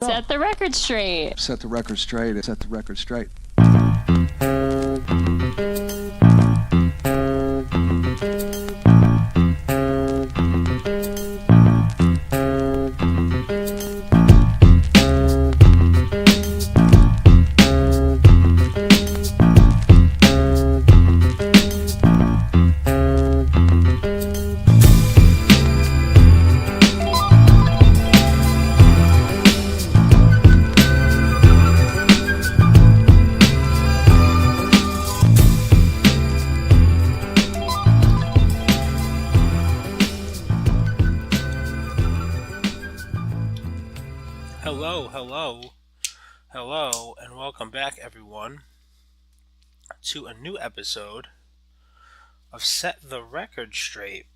Set the record straight. Set the record straight. Set the record straight. Hello, and welcome back, everyone, to a new episode of Set the Record Straight.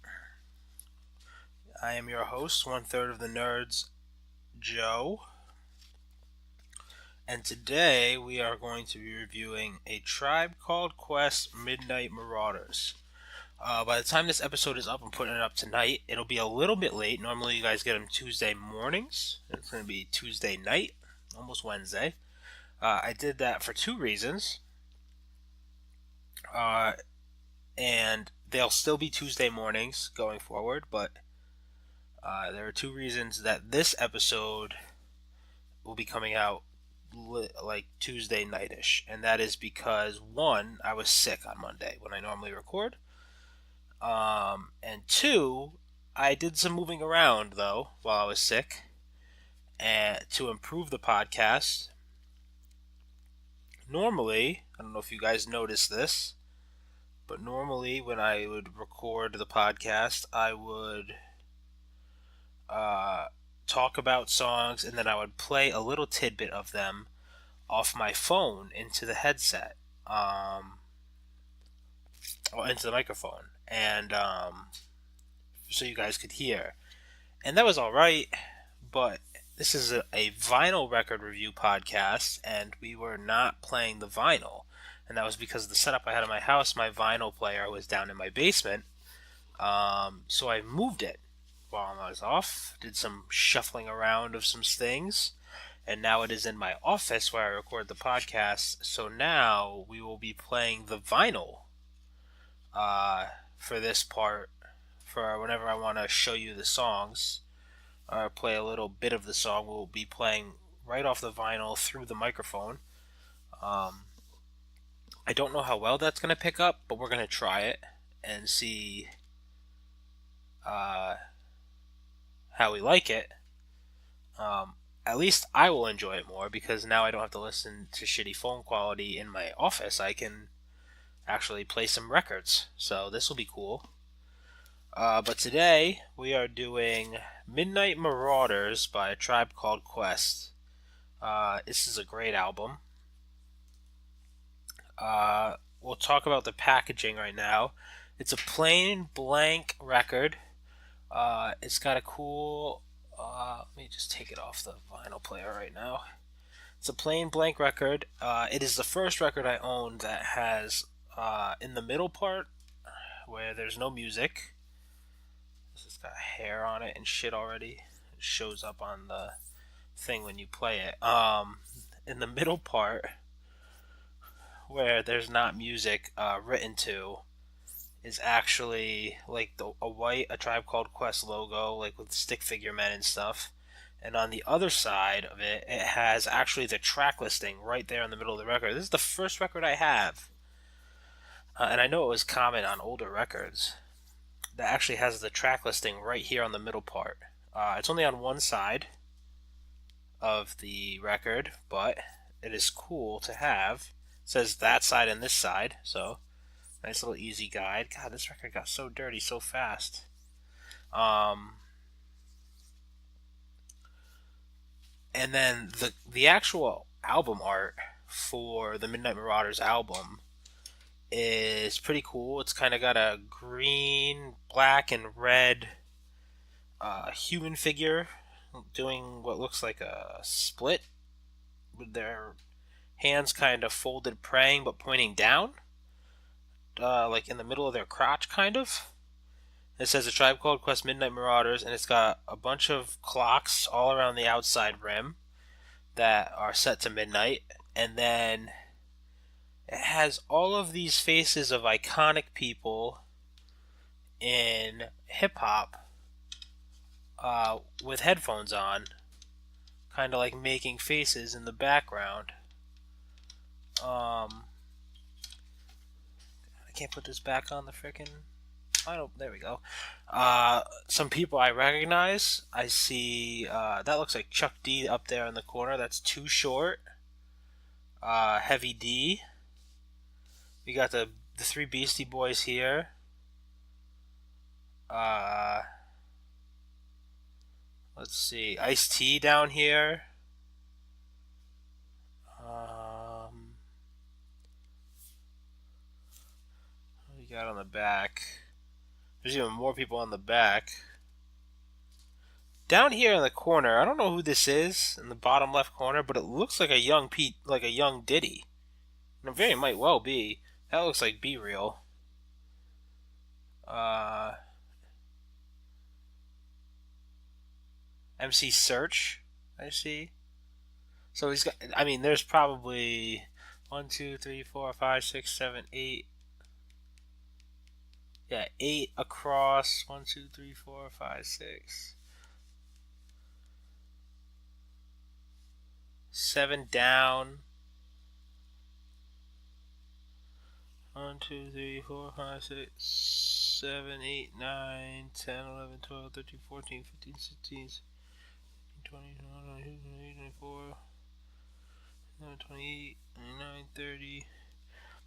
I am your host, 1/3 of the nerds, Joe, and today we are going to be reviewing A Tribe Called Quest Midnight Marauders. By the time this episode is up, I'm putting it up tonight. It'll be a little bit late. Normally you guys get them Tuesday mornings. It's going to be Tuesday night. Almost Wednesday. I did that for two reasons. And they'll still be Tuesday mornings going forward, but there are two reasons that this episode will be coming out like Tuesday night-ish. And that is because, one, I was sick on Monday when I normally record. And two, I did some moving around, though, while I was sick. And to improve the podcast. Normally, I don't know if you guys noticed this, but normally when I would record the podcast, I would talk about songs and then I would play a little tidbit of them off my phone into the headset, or into the microphone, and so you guys could hear. And that was alright, but this is a vinyl record review podcast, and we were not playing the vinyl. And that was because of the setup I had in my house. My vinyl player was down in my basement. So I moved it while I was off. Did some shuffling around of some things. And now it is in my office where I record the podcast. So now we will be playing the vinyl for this part. For whenever I want to show you the songs. Play a little bit of the song. We'll be playing right off the vinyl through the microphone. I don't know how well that's going to pick up, but we're going to try it and see how we like it. At least I will enjoy it more because now I don't have to listen to shitty phone quality in my office. I can actually play some records, so this will be cool. But today we are doing Midnight Marauders by A Tribe Called Quest. This is a great album. We'll talk about the packaging right now. It's a plain blank record. It's got a cool... let me just take it off the vinyl player right now. It's a plain blank record. It is the first record I own that has, in the middle part, where there's no music... It's got hair on it and shit already. It shows up on the thing when you play it. In the middle part, where there's not music written to, is actually like a white A Tribe Called Quest logo, like with stick figure men and stuff. And on the other side of it, it has actually the track listing right there in the middle of the record. This is the first record I have. And I know it was common on older records. That actually has the track listing right here on the middle part. It's only on one side of the record, but it is cool to have. It says that side and this side, so nice little easy guide. God, this record got so dirty so fast. And then the actual album art for the Midnight Marauders album is pretty cool. It's kind of got a green, black, and red human figure doing what looks like a split with their hands kind of folded praying but pointing down, like in the middle of their crotch kind of. It says A Tribe Called Quest Midnight Marauders, and it's got a bunch of clocks all around the outside rim. that are set to midnight, and then it has all of these faces of iconic people in hip hop with headphones on, kind of like making faces in the background. I can't put this back on the frickin'. There we go. Some people I recognize. I see that looks like Chuck D up there in the corner. That's Too Short. Heavy D. We got the three Beastie Boys here. Let's see, Ice-T down here. What do we got on the back? There's even more people on the back. Down here in the corner, I don't know who this is in the bottom left corner, but it looks like a young Pete, like a young Diddy. And it very might well be. That looks like Be Real. MC Search, I see. So he's got. I mean, there's probably 1, 2, 3, 4, 5, 6, 7, 8. Yeah, 8 across. 1, 2, 3, 4, 5, 6. 7 down. 1, 2, 3, 4, 5, 6, 7, 8, 9, 10, 11, 12, 13, 14, 15, 16, 20, 21, 22, 24, 28, 29, 30.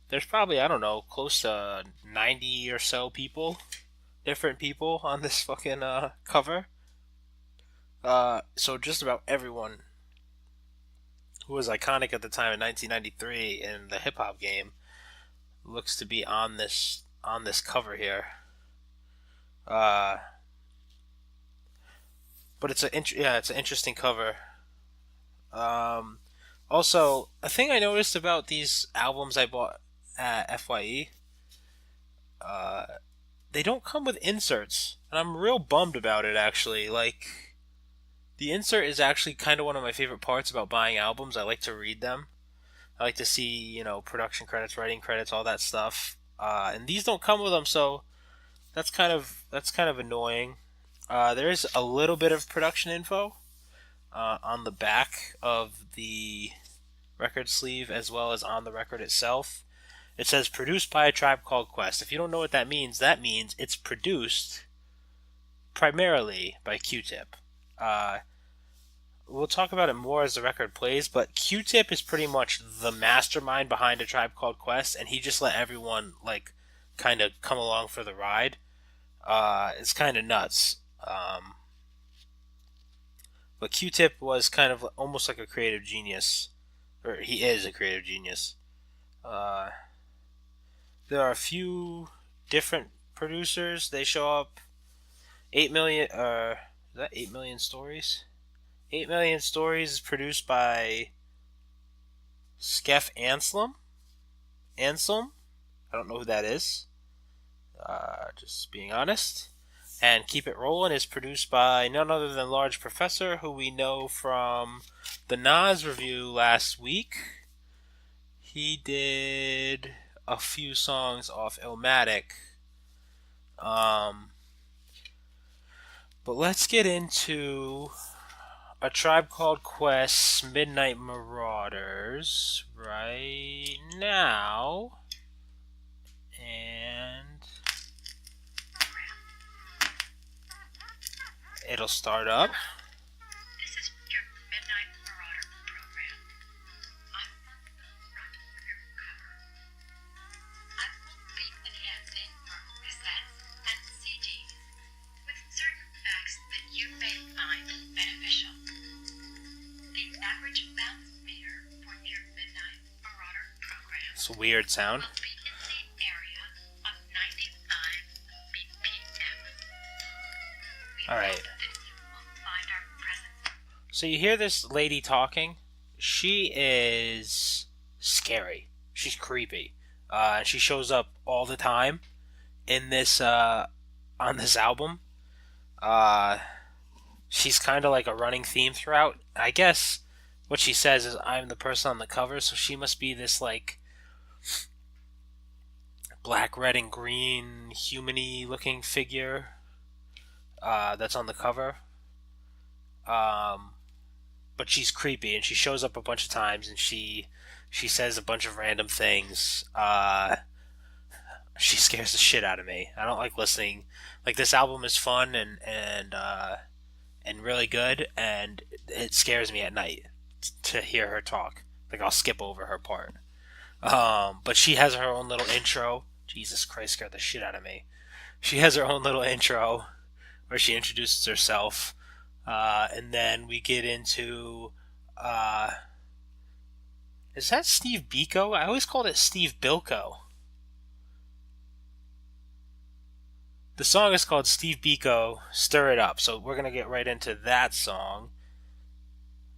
There's probably, I don't know, close to 90 or so people, different people on this fucking cover. So just about everyone who was iconic at the time in 1993 in the hip hop game looks to be on this cover here. But it's an interesting cover. Also, a thing I noticed about these albums I bought at FYE, they don't come with inserts, and I'm real bummed about it. Actually, like, the insert is actually kind of one of my favorite parts about buying albums. I like to read them. I like to see, production credits, writing credits, all that stuff. And these don't come with them, so that's kind of annoying. There is a little bit of production info on the back of the record sleeve as well as on the record itself. It says produced by A Tribe Called Quest. If you don't know what that means it's produced primarily by Q-Tip. We'll talk about it more as the record plays, but Q-Tip is pretty much the mastermind behind A Tribe Called Quest, and he just let everyone kind of come along for the ride. It's kind of nuts. But Q-Tip was kind of almost like a creative genius, or he is a creative genius. There are a few different producers. They show up. 8 million. Is that 8 million stories? 8 Million Stories is produced by Skef Anselm. I don't know who that is. Just being honest. And Keep It Rollin' is produced by none other than Large Professor, who we know from the Nas review last week. He did a few songs off Illmatic. But let's get into A Tribe Called Quest's Midnight Marauders right now. And it'll start up. This is your Midnight Marauder program. I'm front your cover. I will be enhancing your cassettes and CDs with certain facts that you may find beneficial. The average bounce meter for your Midnight Marauder program It's a weird sound. will be in the area of 95 BPM. Alright. So you hear this lady talking. She is scary. She's creepy. And she shows up all the time in this on this album. She's kind of like a running theme throughout. I guess what she says is, "I'm the person on the cover," so she must be this like black, red, and green human-y looking figure that's on the cover. But she's creepy, and she shows up a bunch of times, and she says a bunch of random things. She scares the shit out of me. I don't like listening. Like, this album is fun and really good, and it scares me at night to hear her talk. Like, I'll skip over her part. But she has her own little intro. Jesus Christ, scared the shit out of me. She has her own little intro where she introduces herself. And then we get into... is that Steve Biko? I always called it Steve Bilko. The song is called Steve Biko, Stir It Up. So we're going to get right into that song.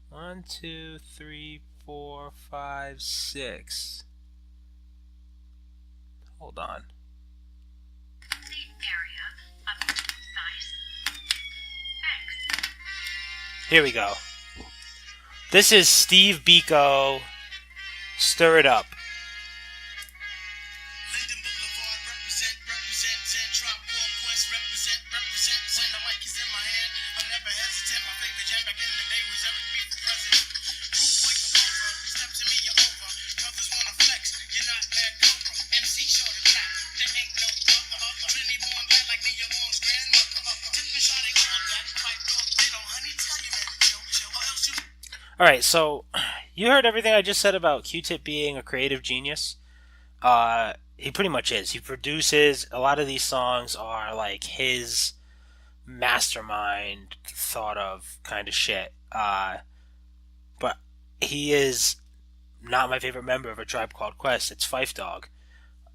1, 2, 3, 4, 5, 6. Hold on. Here we go. This is Steve Biko, Stir It Up. Alright, so you heard everything I just said about Q-Tip being a creative genius. He pretty much is. He produces, a lot of these songs are like his mastermind thought of kind of shit. But he is not my favorite member of A Tribe Called Quest. It's Phife Dawg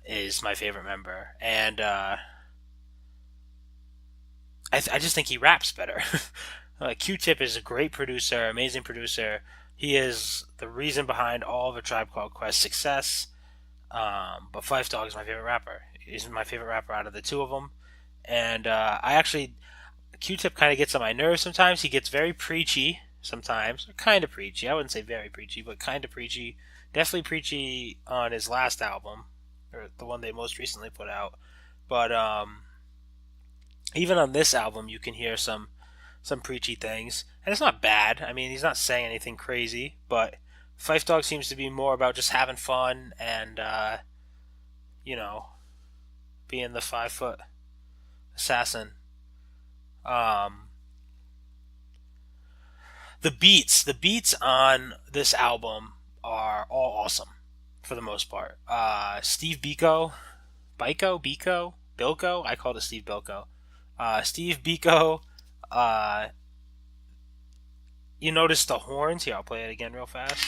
is my favorite member. And I just think he raps better. Q-Tip is a great producer, amazing producer. He is the reason behind all of A Tribe Called Quest's success. But Phife Dawg is my favorite rapper. He's my favorite rapper out of the two of them. And Q-Tip kind of gets on my nerves sometimes. He gets very preachy sometimes. Kind of preachy. I wouldn't say very preachy, but kind of preachy. Definitely preachy on his last album, or the one they most recently put out. But even on this album, you can hear some preachy things, and it's not bad. I mean, he's not saying anything crazy, but Phife Dawg seems to be more about just having fun and being the 5-foot assassin. The beats on this album are all awesome for the most part. Steve Bilko, I called it Steve Bilko. Steve Biko. You notice the horns here. I'll play it again real fast.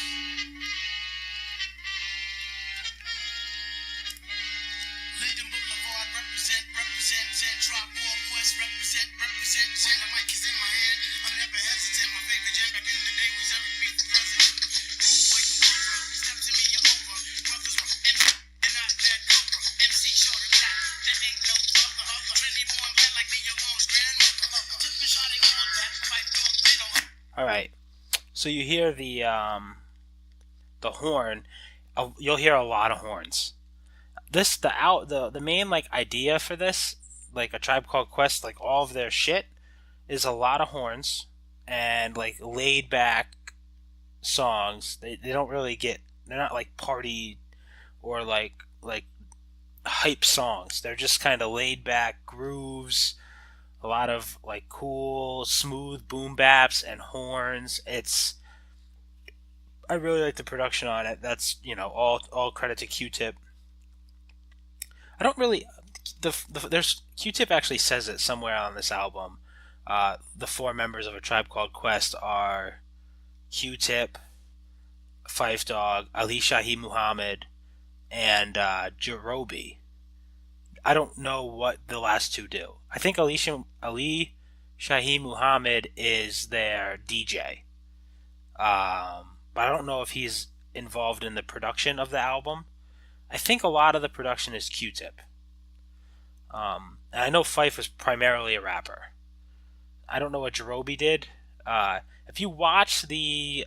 All right, so you hear the horn. You'll hear a lot of horns. The main like idea for this, like A Tribe Called Quest, like all of their shit, is a lot of horns and like laid back songs. They don't really they're not like party or like hype songs. They're just kind of laid back grooves. A lot of like cool, smooth boom baps and horns. I really like the production on it. That's all credit to Q-Tip. I don't really there's Q-Tip actually says it somewhere on this album. The 4 members of A Tribe Called Quest are Q-Tip, Phife Dawg, Ali Shahi Muhammad, and Jarobi. I don't know what the last 2 do. I think Ali Shahi Muhammad is their DJ. But I don't know if he's involved in the production of the album. I think a lot of the production is Q-Tip. And I know Phife was primarily a rapper. I don't know what Jarobi did. If you watch the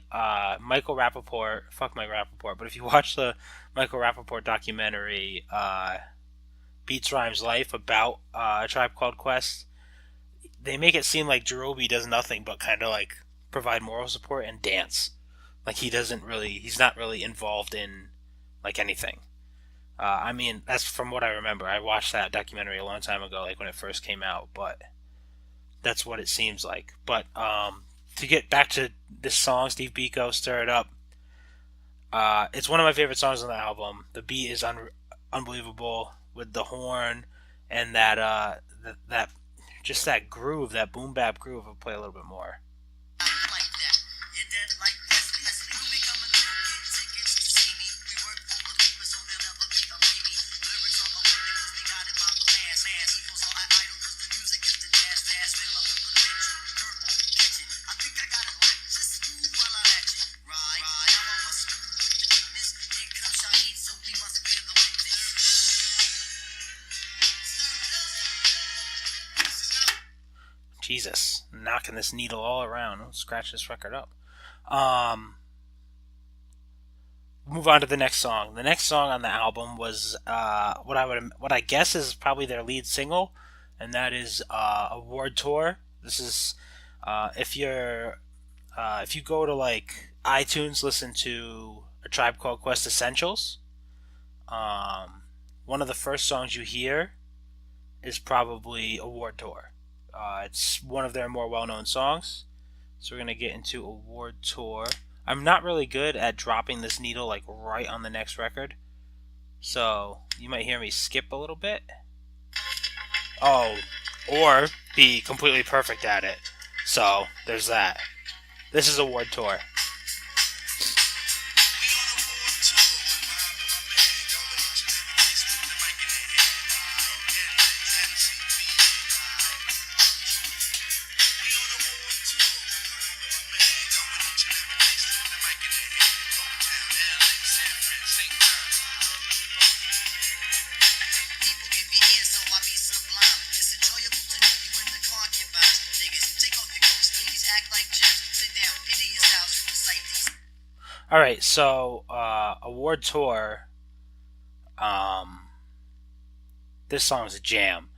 Michael Rappaport, fuck Mike Rappaport, but if you watch the Michael Rappaport documentary, Beats Rhymes Life, about A Tribe Called Quest, they make it seem like Jerobi does nothing but kind of like provide moral support and dance. Like he's not really involved in like anything. I mean, that's from what I remember. I watched that documentary a long time ago, like when it first came out, but that's what it seems like. But to get back to this song, Steve Biko, Stir It Up, it's one of my favorite songs on the album. The beat is unbelievable with the horn and that just that groove, that boom bap groove. I'll play a little bit more. Jesus, knocking this needle all around. I'll scratch this record up. Move on to the next song. The next song on the album was what I guess is probably their lead single, and that is Award Tour. This is if you go to like iTunes, listen to A Tribe Called Quest Essentials. One of the first songs you hear is probably Award Tour. It's one of their more well-known songs. So we're going to get into Award Tour. I'm not really good at dropping this needle like right on the next record. So you might hear me skip a little bit. Oh, or be completely perfect at it. So there's that. This is Award Tour. Alright, so Award Tour, this song's a jam.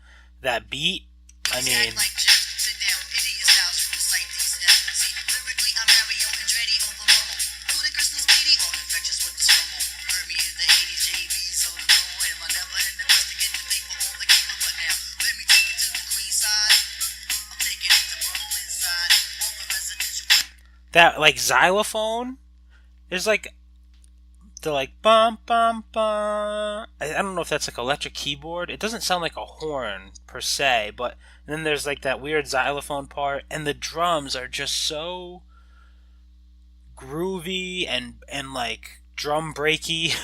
That beat, I mean, that like xylophone is like the like bum bum bum. I don't know if that's like electric keyboard. It doesn't sound like a horn per se, but then there's like that weird xylophone part, and the drums are just so groovy and like drum breaky.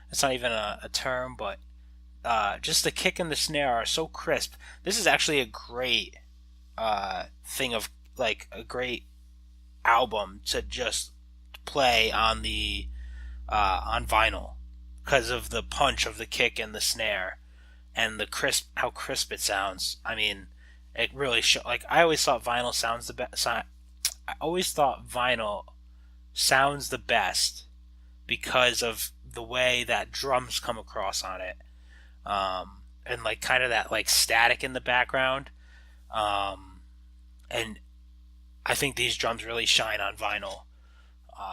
It's not even a term, but just the kick and the snare are so crisp. This is actually a great thing of like a great album to just play on the on vinyl because of the punch of the kick and the snare and the how crisp it sounds. I mean, it really like I always thought vinyl sounds the best. I always thought vinyl sounds the best because of the way that drums come across on it, and like kind of that like static in the background, and I think these drums really shine on vinyl.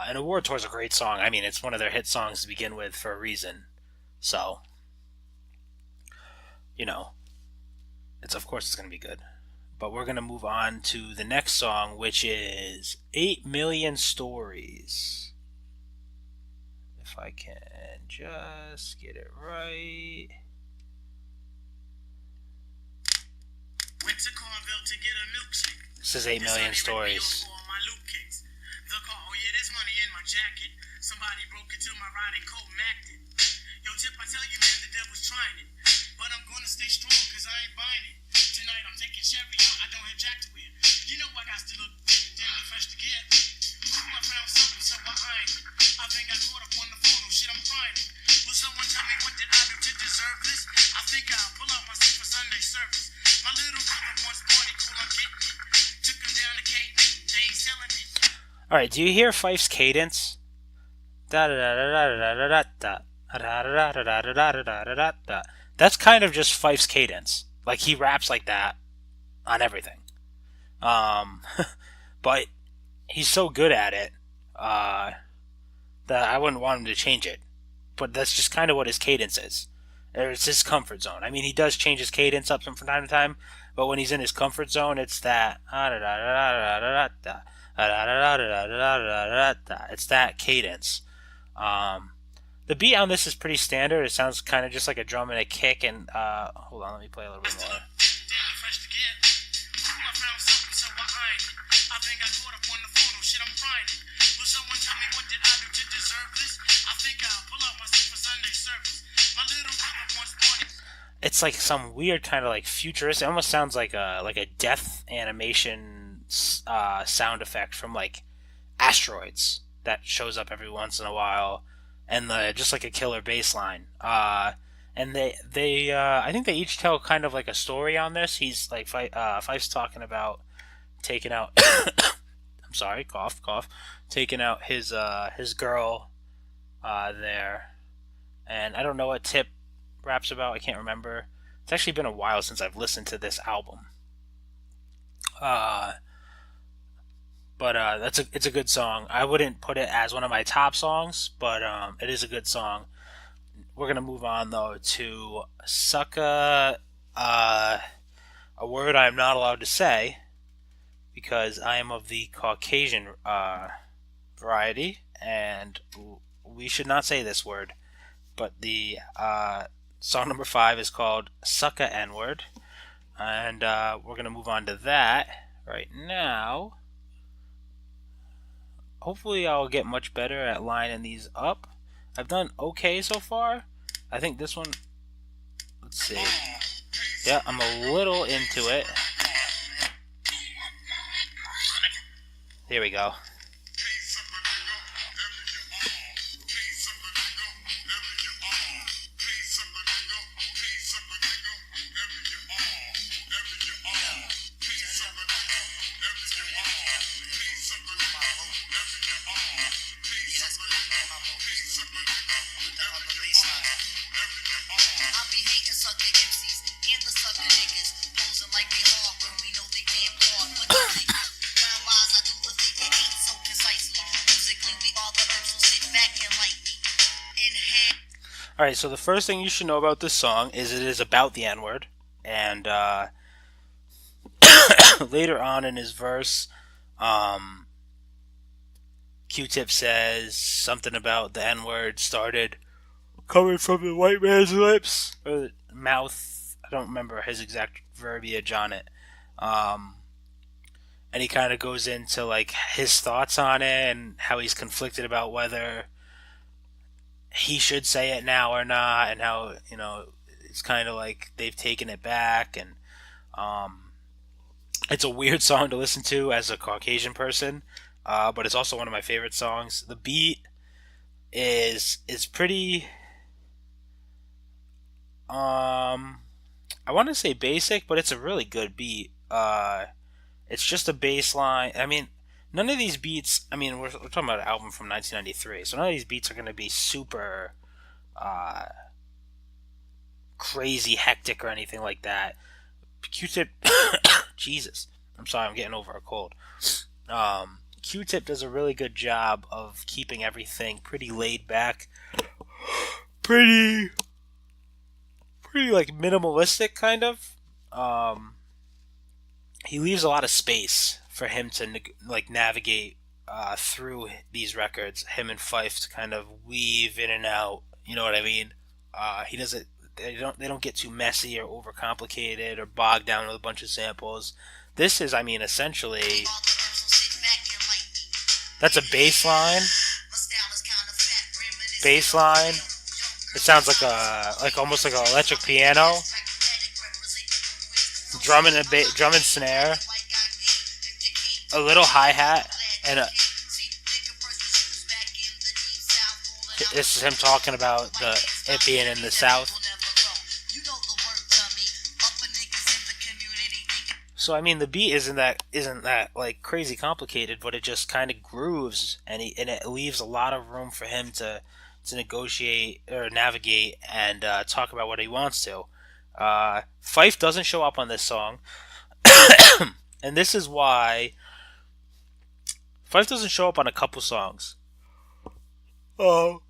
And Award Tour is a great song. I mean, it's one of their hit songs to begin with for a reason. So, you know, of course it's going to be good. But we're going to move on to the next song, which is 8 Million Stories. If I can just get it right. Went to Cornville to get a milkshake. This is 8 Million Stories. Oh yeah, there's money in my jacket. Somebody broke into my riding coat, macked it. Yo, Tip, I tell you, man, the devil's trying it. But I'm gonna stay strong, cause I ain't buying it. Tonight I'm taking Sherry out, I don't have Jack to wear. You know I got to look damn fresh to get. I found something, so I ironed it. I think I caught up on the phone, oh shit, I'm crying it. Will someone tell me what did I do to deserve this? I think I'll pull out my seat for Sunday service. My little brother wants party, cool, I'm getting it. Took him down to Cape, they ain't selling All right, do you hear Fife's cadence? Da da da da da da da da. That's kind of just Fife's cadence. Like he raps like that on everything. Um, but he's so good at it that I wouldn't want him to change it. But that's just kind of what his cadence is. It's his comfort zone. I mean, he does change his cadence up from time to time, but when he's in his comfort zone, it's that. It's that cadence. The beat on this is pretty standard. It sounds kind of just like a drum and a kick. And hold on, let me play a little bit more. It's like some weird kind of like futuristic. It almost sounds like a death animation sound effect from like Asteroids that shows up every once in a while, and just like a killer bass line. And they I think they each tell kind of like a story on this. He's like Fife's talking about taking out. I'm sorry, cough. Taking out his girl there, and I don't know what Tip raps about. I can't remember. It's actually been a while since I've listened to this album. But it's a good song. I wouldn't put it as one of my top songs, but it is a good song. We're gonna move on though to Sucka, a word I'm not allowed to say because I am of the Caucasian variety, and we should not say this word. But the song number 5 is called Sucka N-Word, and we're gonna move on to that right now. Hopefully I'll get much better at lining these up. I've done okay so far. I think this one, let's see. Yeah, I'm a little into it. Here we go. Alright, so the first thing you should know about this song is it is about the N-word, and later on in his verse, Q-Tip says something about the N-word started coming from the white man's lips, or mouth. I don't remember his exact verbiage on it. And he kind of goes into like his thoughts on it and how he's conflicted about whether he should say it now or not, and how, you know, it's kind of like they've taken it back, and it's a weird song to listen to as a Caucasian person, but it's also one of my favorite songs. The beat is pretty I want to say basic, but it's a really good beat. It's just a bass line. I mean, none of these beats, I mean, we're talking about an album from 1993, so none of these beats are going to be super crazy hectic or anything like that. Q-Tip, Jesus, I'm sorry, I'm getting over a cold. Q-Tip does a really good job of keeping everything pretty laid back, pretty like minimalistic kind of. He leaves a lot of space for him to like navigate through these records. Him and Fife to kind of weave in and out. You know what I mean? He doesn't. They don't get too messy or overcomplicated or bogged down with a bunch of samples. This is, I mean, essentially that's a bass line. Bass line. It sounds like almost like an electric piano. Drum and snare, a little hi-hat, and this is him talking about it being in the South. So I mean, the beat isn't that like crazy complicated, but it just kind of grooves, and it leaves a lot of room for him to negotiate or navigate and talk about what he wants to. Fife doesn't show up on this song, and this is why Fife doesn't show up on a couple songs. Oh,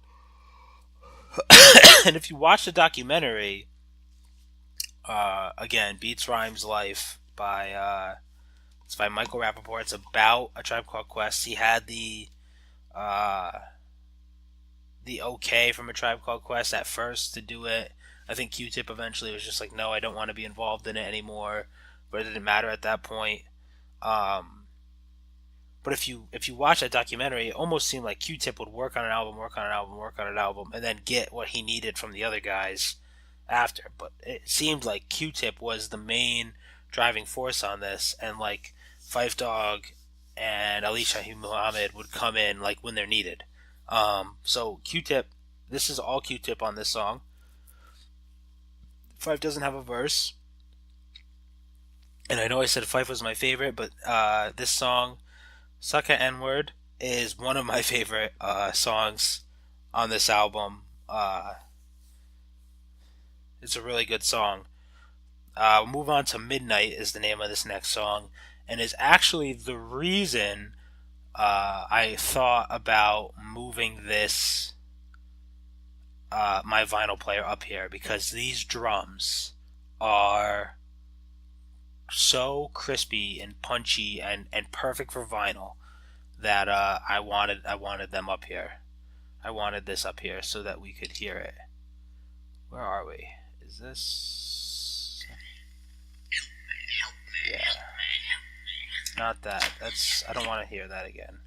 and if you watch the documentary, again, Beats Rhymes Life it's by Michael Rappaport. It's about A Tribe Called Quest. He had uh, the okay from A Tribe Called Quest at first to do it. I think Q-Tip eventually was just like, no, I don't want to be involved in it anymore. But it didn't matter at that point. But if you watch that documentary, it almost seemed like Q-Tip would work on an album, work on an album, work on an album, and then get what he needed from the other guys after. But it seemed like Q-Tip was the main driving force on this, and like Fife Dog and Ali Shaheed Muhammad would come in like when they're needed. So Q-Tip, this is all Q-Tip on this song. Fife doesn't have a verse, and I know I said Fife was my favorite, but this song, Sucka N-Word, is one of my favorite songs on this album. It's a really good song. We'll move on to Midnight is the name of this next song, and is actually the reason I thought about moving this my vinyl player up here, because these drums are so crispy and punchy and perfect for vinyl that I wanted them up here. I wanted this up here so that we could hear it. Where are we? Is this? Yeah. Not that. I don't want to hear that again.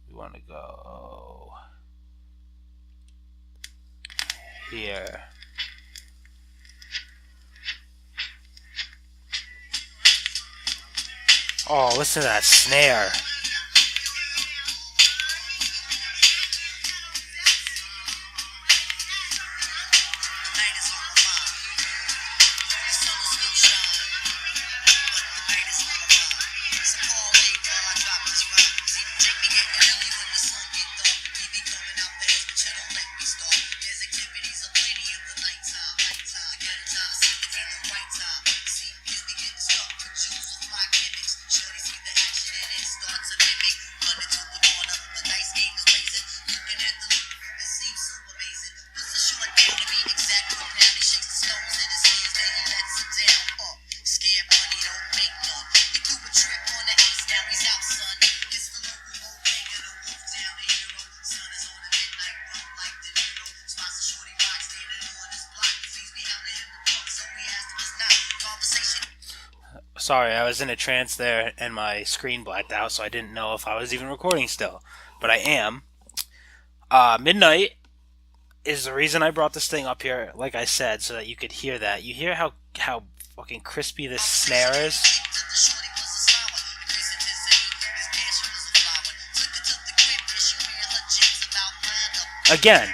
We want to go here. Oh, listen to that snare. Sorry, I was in a trance there and my screen blacked out, so I didn't know if I was even recording still. But I am. Midnight is the reason I brought this thing up here, like I said, so that you could hear that. You hear how fucking crispy this snare is? Again,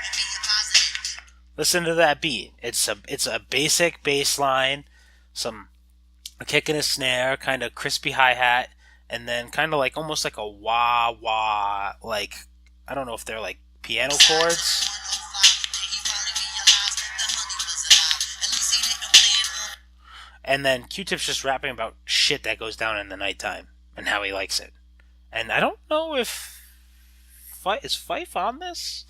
listen to that beat. It's a basic bass line, a kick and a snare, kind of crispy hi-hat, and then kind of like almost like a wah-wah, like, I don't know if they're like piano chords. And then Q-Tip's just rapping about shit that goes down in the nighttime and how he likes it. And I don't know if is Fife on this?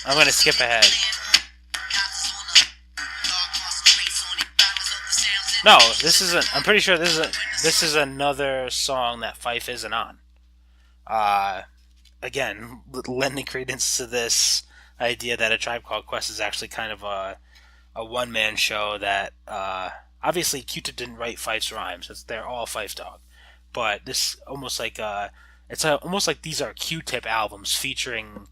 I'm going to skip ahead. No, this isn't. I'm pretty sure this is another song that Fife isn't on. Again, lending credence to this idea that A Tribe Called Quest is actually kind of a one-man show that obviously Q-Tip didn't write Fife's rhymes. They're all Fife Dog. But this almost like almost like these are Q-Tip albums featuring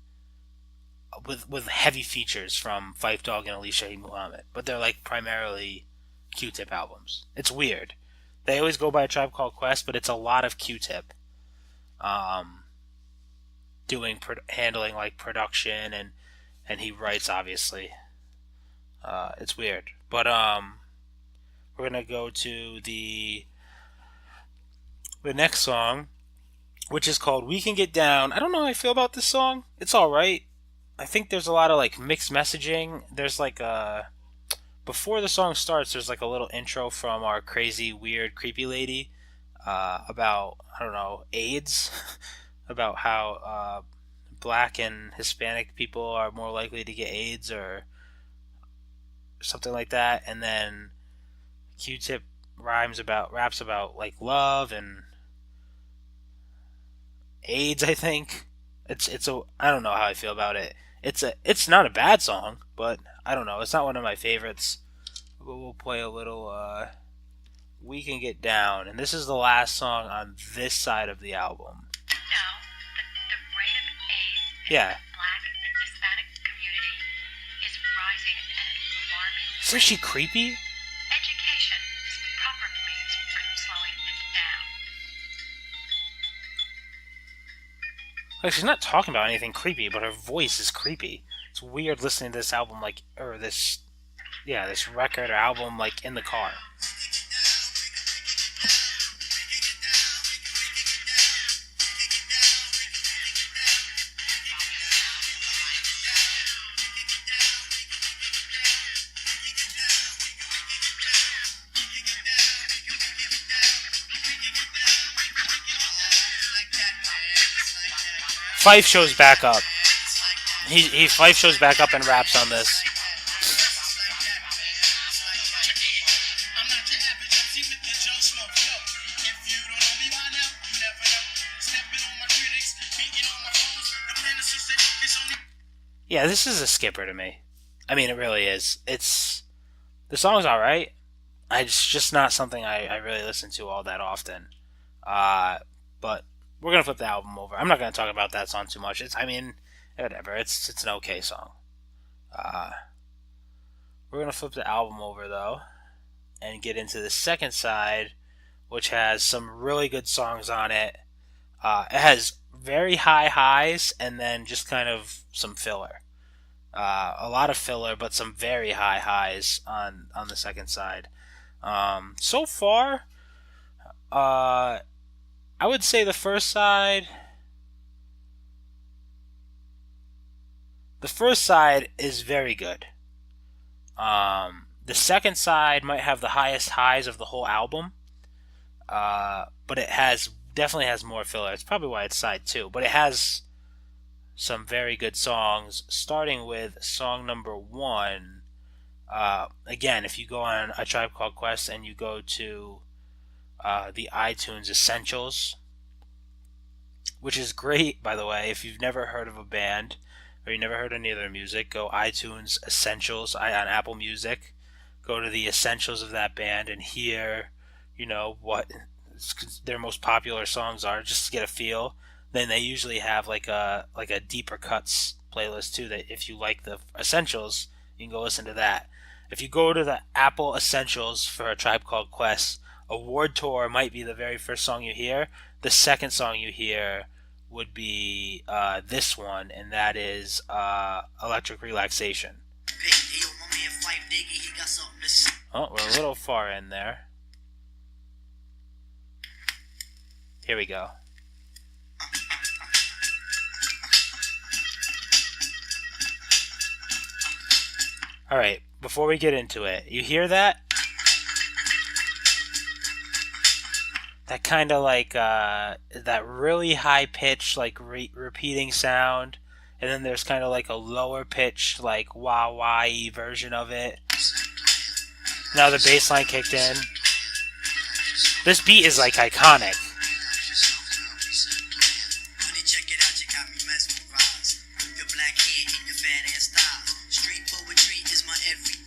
with heavy features from Fife Dog and Ali Shaheed Muhammad. But they're like primarily Q-Tip albums. It's weird. They always go by A Tribe Called Quest, but it's a lot of Q-Tip handling like production and he writes, obviously. It's weird. But we're we're gonna go to the next song, which is called "We Can Get Down." I don't know how I feel about this song. It's all right. I think there's a lot of like mixed messaging. There's like a before the song starts, there's like a little intro from our crazy, weird, creepy lady about I don't know AIDS, about how black and Hispanic people are more likely to get AIDS or something like that, and then Q-Tip raps about like love and AIDS. I think it's a I don't know how I feel about it. It's not a bad song, but I don't know. It's not one of my favorites. But we'll play a little. We Can Get Down, and this is the last song on this side of the album. Now, the rate of AIDS Yeah. in the Black and Hispanic community is rising at an alarming Isn't she creepy? Education is the proper means for slowing it down. Like she's not talking about anything creepy, but her voice is creepy. It's weird listening to this album this record or album like in the car. Fife shows back up. Fife shows back up and raps on this. Yeah, this is a skipper to me. I mean, it really is. The song's all right. It's just not something I really listen to all that often. But we're gonna flip the album over. I'm not gonna talk about that song too much. Whatever. It's an okay song. We're gonna flip the album over though, and get into the second side, which has some really good songs on it. It has very high highs and then just kind of some filler. A lot of filler, but some very high highs on the second side. So far, I would say the first side is very good. The second side might have the highest highs of the whole album, but it definitely has more filler. It's probably why it's side 2, but it has some very good songs, starting with song number 1. Again, if you go on A Tribe Called Quest and you go to the iTunes Essentials, which is great, by the way. If you've never heard of a band or you never heard any of their music, go iTunes Essentials on Apple Music. Go to the essentials of that band and hear, what their most popular songs are, just to get a feel. Then they usually have like a deeper cuts playlist too. That if you like the essentials, you can go listen to that. If you go to the Apple Essentials for A Tribe Called Quest, Award Tour might be the very first song you hear. The second song you hear would be this one, and that is Electric Relaxation. Oh, we're a little far in there. Here we go. Alright, before we get into it, you hear that? That kind of like, that really high pitch, like repeating sound. And then there's kind of like a lower pitch, like wah-wah-y version of it. Now the bass line kicked in. This beat is like iconic.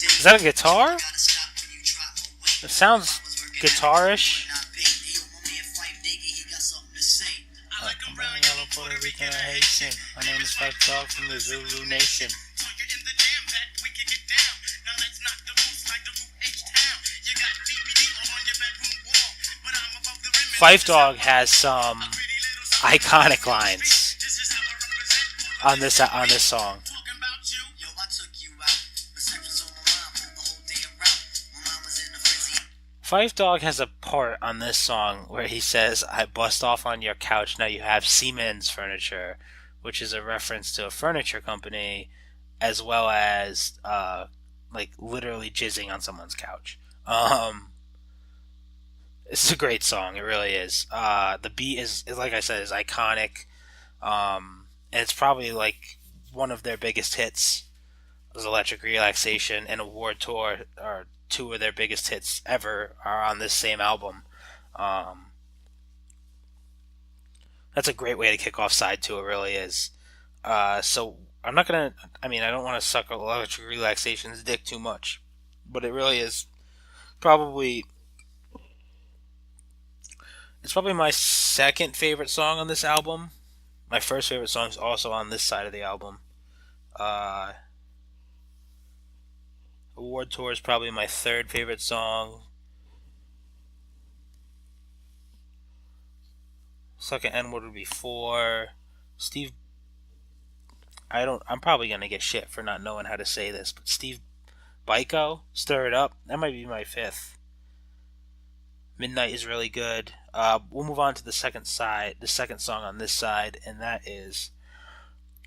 Is that a guitar? It sounds guitarish. I'm brown, yellow, Puerto Rican, and Haitian. My name is Fife Dog from the Zulu Nation. Fife Dog has some iconic lines on this song. Fife Dog has a part on this song where he says, "I bust off on your couch, now you have Siemens furniture," which is a reference to a furniture company, as well as like literally jizzing on someone's couch. It's a great song, it really is. The beat is like I said, is iconic, and it's probably like one of their biggest hits. Was Electric Relaxation and Award Tour are two of their biggest hits ever are on this same album. Um, that's a great way to kick off side two. It really is. So I'm not gonna. I mean, I don't want to suck Electric Relaxation's dick too much, but it really is probably. It's probably my second favorite song on this album. My first favorite song is also on this side of the album. Uh, Award Tour is probably my third favorite song. Suck at N-word would be 4. Steve, I'm probably gonna get shit for not knowing how to say this, but Steve Biko, Stir It Up, that might be my 5th. Midnight is really good. We'll move on to the second song on this side, and that is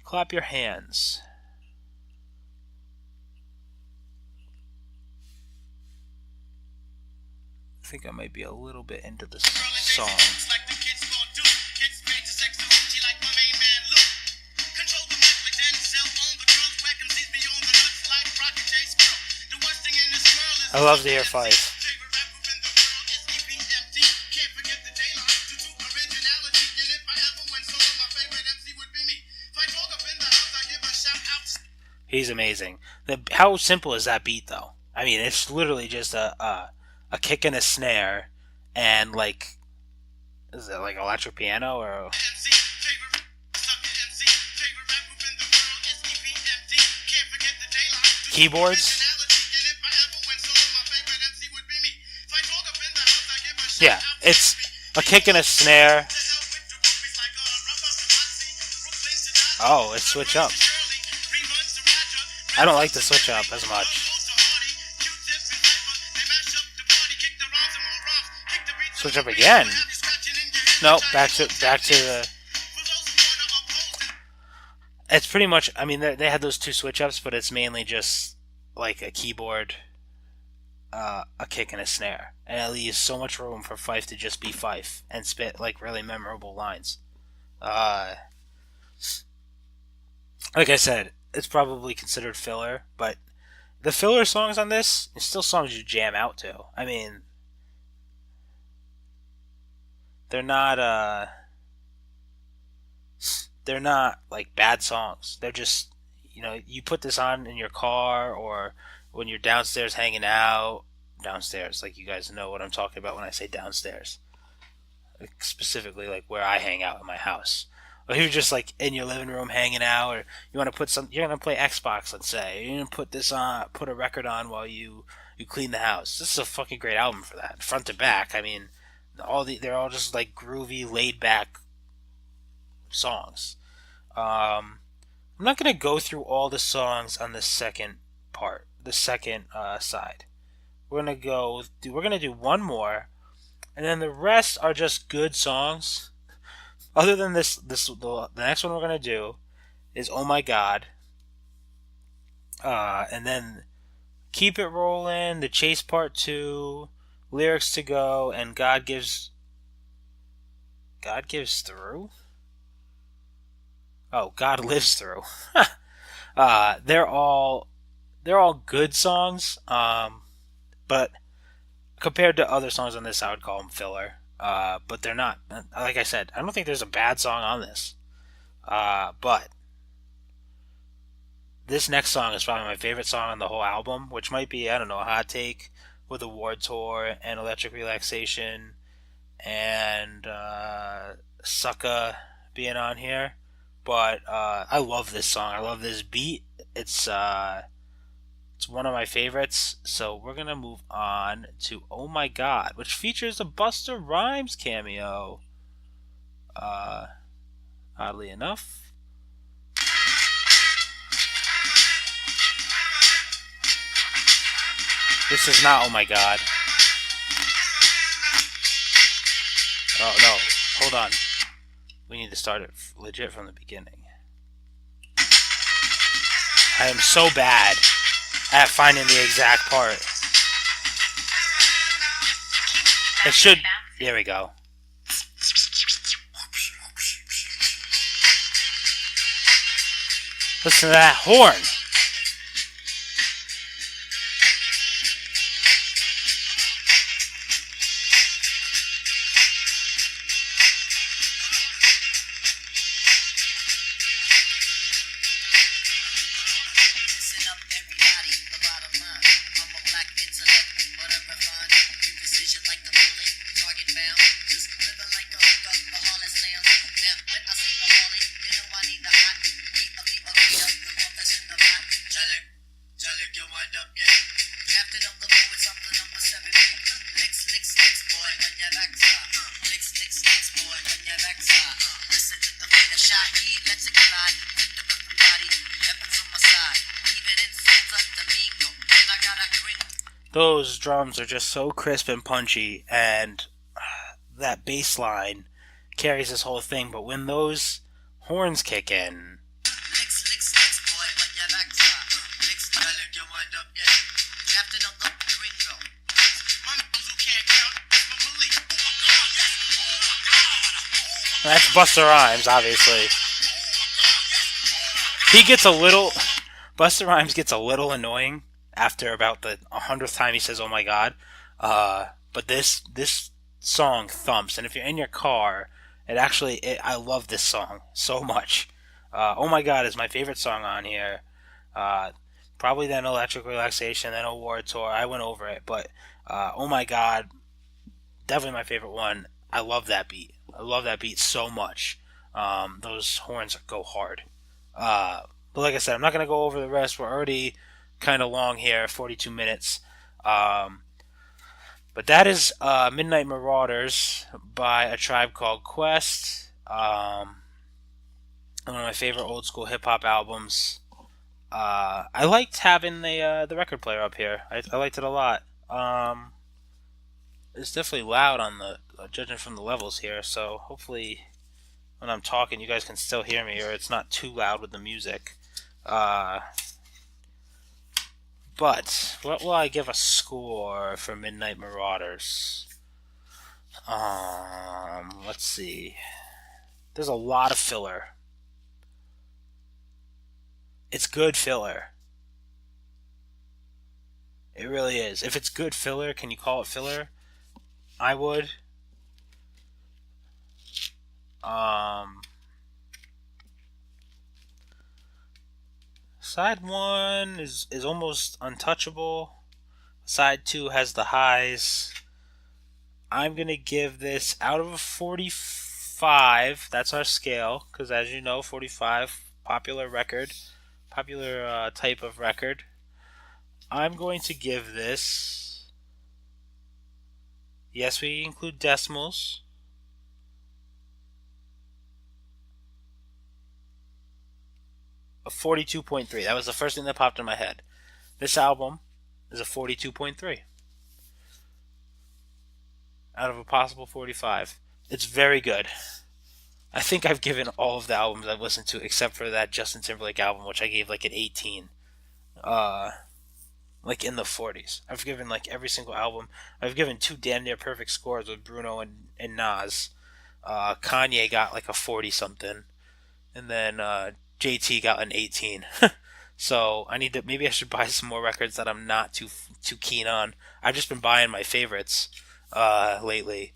Clap Your Hands. I think I might be a little bit into this song. I love the air Fife. He's amazing. How simple is that beat, though? I mean, it's literally just a kick and a snare, and like, is it like electric piano or keyboards? Yeah, it's a kick and a snare. Oh, it's switch up. I don't like the switch up as much. Switch up again. No, back to the. It's pretty much. I mean, they had those two switch ups, but it's mainly just like a keyboard, a kick, and a snare, and it leaves so much room for Fife to just be Fife and spit like really memorable lines. Like I said, it's probably considered filler, but the filler songs on this are still songs you jam out to. I mean, they're not like bad songs. They're just, you put this on in your car or when you're downstairs hanging out. Downstairs, like you guys know what I'm talking about when I say downstairs. Like, specifically like where I hang out in my house. Or you're just like in your living room hanging out, or you want to you're gonna play Xbox, let's say. You're gonna put a record on while you clean the house. This is a fucking great album for that, front to back. I mean, they're all just like groovy, laid back songs. I'm not gonna go through all the songs on the second side. We're gonna do one more, and then the rest are just good songs. Other than the next one we're gonna do is "Oh My God," and then "Keep It Rolling," "The Chase Part 2," "Lyrics to Go," and God Gives Through." Oh, God Lives Through. They're all good songs, but compared to other songs on this, I would call them filler. But they're not. Like I said, I don't think there's a bad song on this. But this next song is probably my favorite song on the whole album, which might be, I don't know, a hot take with Award Tour and Electric Relaxation and Sucka being on here. But I love this song. I love this beat. It's one of my favorites. So we're going to move on to "Oh My God," which features a Busta Rhymes cameo. Oddly enough. This is not "Oh My God." Oh no, hold on. We need to start it legit from the beginning. I am so bad at finding the exact part. It should. There we go. Listen to that horn. Listen up, everybody. The bottom line. I'm a black intellect, but I'm refined. New precision like the bullet, target bound. Just living like the hookup, the harness sounds. Now, when I say the harley, you know I need the hot. Heat of the arena, the one that's in the pot. Jalik, you wind up, yeah. Drafted up the bow with something number 7, man. Licks, boy, on your backside. Licks, boy, on your backside. Listen to the beat of shot, heat, let's it collide. Tip to everybody, heavens on my side. Even in Santa Domingo, and I got a green. Those drums are just so crisp and punchy, and that bass line carries this whole thing. But when those horns kick in, Licks, boy, on your backside. Licks, Jalik, you wind up, yeah. Drafted up the gringo. My nose who can't count, but Malik. Oh my God, yes. Oh my God. that's Busta Rhymes, obviously. He gets a little. Busta Rhymes gets a little annoying after about the 100th time he says, "Oh my God," but this song thumps, and if you're in your car, I love this song so much. "Oh my God" is my favorite song on here. Probably then Electric Relaxation, then Award Tour. I went over it, but "Oh my God," definitely my favorite one. I love that beat. I love that beat so much. Those horns go hard. But like I said, I'm not going to go over the rest. We're already kind of long here, 42 minutes. But that is Midnight Marauders by A Tribe Called Quest. One of my favorite old school hip hop albums. I liked having the record player up here. I liked it a lot. It's definitely loud on the judging from the levels here. So hopefully, when I'm talking, you guys can still hear me, or it's not too loud with the music. But what will I give a score for Midnight Marauders? Let's see. There's a lot of filler. It's good filler. It really is. If it's good filler, can you call it filler? I would. Side 1 is almost untouchable. Side 2 has the highs. I'm going to give this out of a 45. That's our scale, because as you know, 45, popular type of record. I'm going to give this, yes, we include decimals, a 42.3. That was the first thing that popped in my head. This album is a 42.3 out of a possible 45. It's very good. I think I've given all of the albums I've listened to, except for that Justin Timberlake album, which I gave like an 18. Like in the 40s. I've given like every single album. I've given 2 damn near perfect scores with Bruno and Nas. Kanye got like a 40 something, and then JT got an 18. So maybe I should buy some more records that I'm not too keen on. I've just been buying my favorites lately.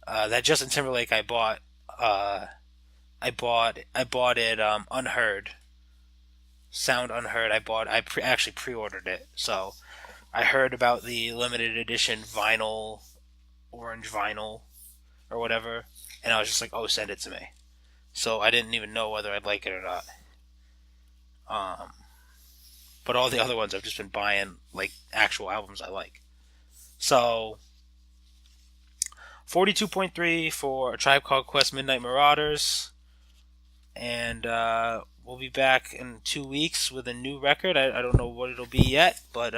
That Justin Timberlake I bought it unheard. Sound Unheard. I actually pre-ordered it. So I heard about the limited edition vinyl, orange vinyl or whatever, and I was just like, "Oh, send it to me." So I didn't even know whether I'd like it or not. But all the other ones I've just been buying like actual albums I like. So 42.3 for A Tribe Called Quest Midnight Marauders. And we'll be back in 2 weeks with a new record. I don't know what it'll be yet, but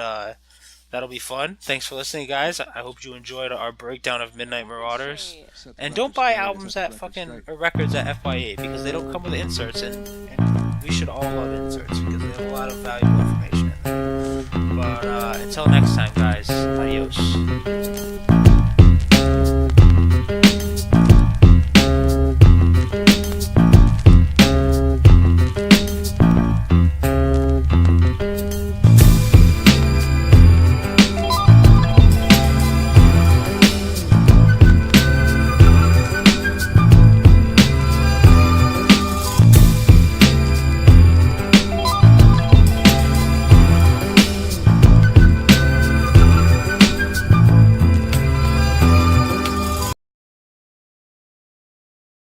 That'll be fun. Thanks for listening, guys. I hope you enjoyed our breakdown of Midnight Marauders. Set the And record don't buy straight, albums set at the record fucking straight. or records at FYA because they don't come with inserts, and we should all love inserts because they have a lot of valuable information in them. But until next time, guys, adios.